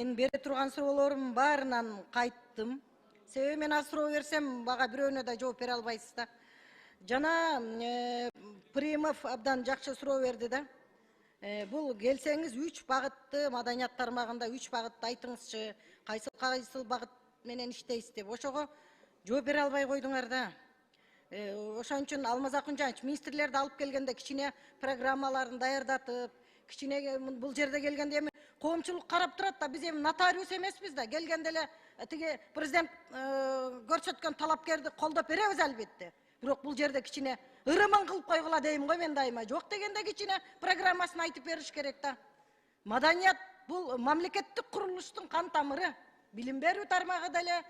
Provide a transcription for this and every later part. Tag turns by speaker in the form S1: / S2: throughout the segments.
S1: Мен бере турган суроолорумдун баарынан кайттым. Себеби мен аз суроо берсем, бага бирөөнө да жооп бере албайсыз да. Жана Примов абдан жакшы суроо берди да. Бул келсеңиз 3 багытты маданият тармагында 3 багытты айтыңызчы, кайсыл багыт менен иштейсиз деп. Ошого жооп бере албай койдуңар да. Ошон үчүн Алмаз Акунжанович министрлерди алып келгенде кичине программаларын даярдатып, кичине бул жерде келгенде эми коомчулук карап турат да, биз эми нотариус эмеспиз да. Келгенде эле тиги президент көрсөткөн талапкерди колдоп беребиз албетте. Бирок бул жерде кичине ырымын кылып койгула дейм го мен дайыма. Жок дегенде кичине программасын айтып бериш керек да. Маданият бул мамлекеттик курулуштун кан тамыры. Билим берүү тармагы деле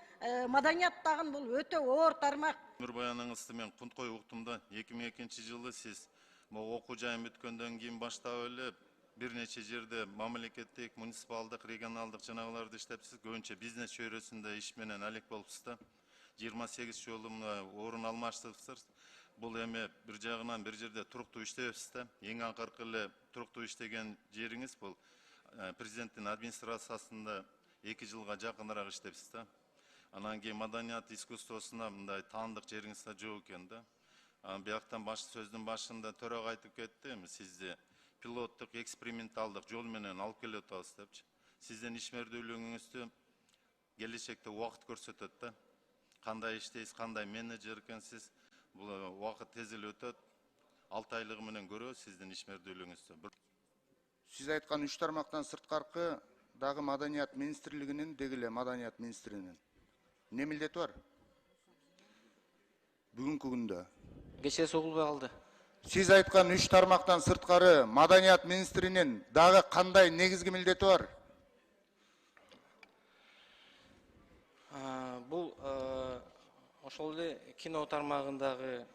S1: маданият дагы бул өтө оор тармак.
S2: Өмүр баяныңызды мен Кунткой уктумда 2002 жылы сиз окуу жайын бүткөндөн кийин баштап эле бир нече жерде мамлекеттик, муниципалдык, регионалдык жанагыларды иштепсиз, көбүнчө бизнес чөйрөсүндө иш менен алек болупсуз да. 28 жолу орун алмаштырыпсыз. Бул эми бир жагынан бир жерде туруктуу иштебепсиз да. Эң акыркы эле туруктуу иштеген жериңиз бул президенттин администрациясында 2 жылга жакыныраак иштепсиз да. Анан кийин маданият искусствосуна мындай таандык жериңиз да жок экен да. Бияктан сөздүн башында төрага айтып кетти, сизди пилоттук, эксперименталдык жол менен алып келип атабыз депчи. Сиздин ишмердүүлүгүңүздү келечекте убакыт көрсөтөт да. Кандай иштейсиз, кандай менеджер экенсиз, бул убакыт тез эле өтөт. 6 айлыгы менен көрөбүз сиздин ишмердүүлүгүңүздү.
S3: Сиз айткан 3 тармактан сырткаркы дагы маданият министрлигинин, дегиле маданият министринин эмне милдети бар? Бүгүнкү күндө.
S4: Кечээ согулбай калды.
S3: Сиз айткан 3 тармактан сырткары маданият министринин дагы кандай негизги милдети бар?
S4: Бул ошол эле кино тармагындагы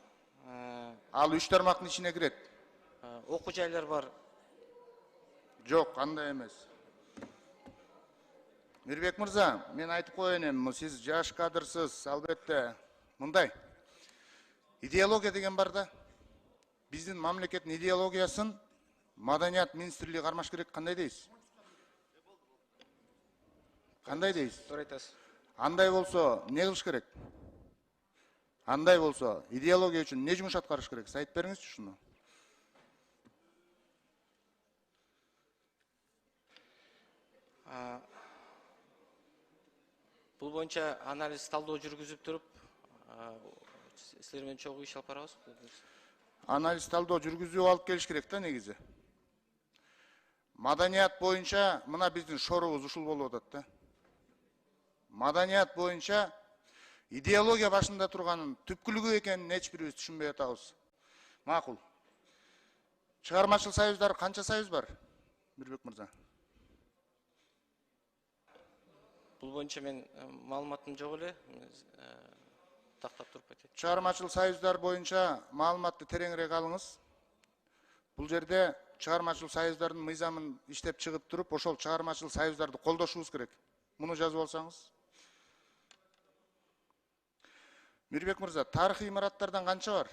S3: Ал 3 тармактын ичине кирет.
S4: окуу жайлар бар.
S3: Жок, андай эмес. Мирбек мырза, мен айтып коеюн эми, сиз жаш кадрсыз, албетте. Мындай. Идеология деген бар да. Биздин мамлекеттин идеологиясын маданият министрлиги кармаш керек, кандай дейсиз? Кандай дейсиз?
S4: Туура айтасыз.
S3: Андай болсо, эмне кылыш керек? Андай болсо, идеология үчүн эмне жумуш аткарыш керек? Сиз айтып бериңизчи ушуну.
S4: Бул боюнча анализ талдоо жүргүзүп туруп, силер менен чогуу иш алып барабыз.
S3: Анализ талдоо жүргүзүп алып келиш керек да негизи. Маданият боюнча мына биздин шорубуз ушул болуп атат да. Маданият боюнча идеология башында турганын түпкүлүгү экенин эч бирибиз түшүнбөй атабыз. Макул. Чыгармачыл союздар канча союз бар? Мирбек мырза.
S4: Бул боюнча мен маалыматым жок эле. Тактап туруп кетет.
S3: Чыгармачыл союздар боюнча маалыматты тереңирээк алыңыз. Бул жерде чыгармачыл союздардын мыйзамын иштеп чыгып туруп, ошол чыгармачыл союздарды колдошубуз керек. Муну жазып алсаңыз. Мирбек мырза, тарыхый имараттардан канча бар?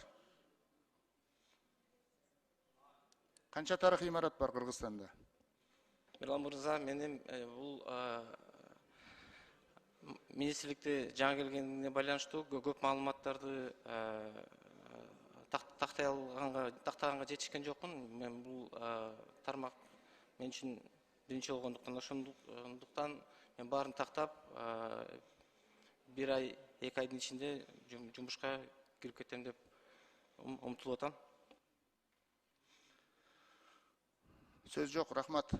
S3: Канча тарыхый имарат бар Кыргызстанда?
S4: Мирлан мырза, менин бул министрликте жаңы келгенине байланыштуу көп маалыматтарды тактаганга жетишкен жокмун. Мен бул тармак мен үчүн биринчи болгондуктан, ошондуктан мен баарын тактап, 1 ай, 2 айдын ичинде жумушка кирип кетем деп умтулуп атам.
S3: Сөз жок, рахмат.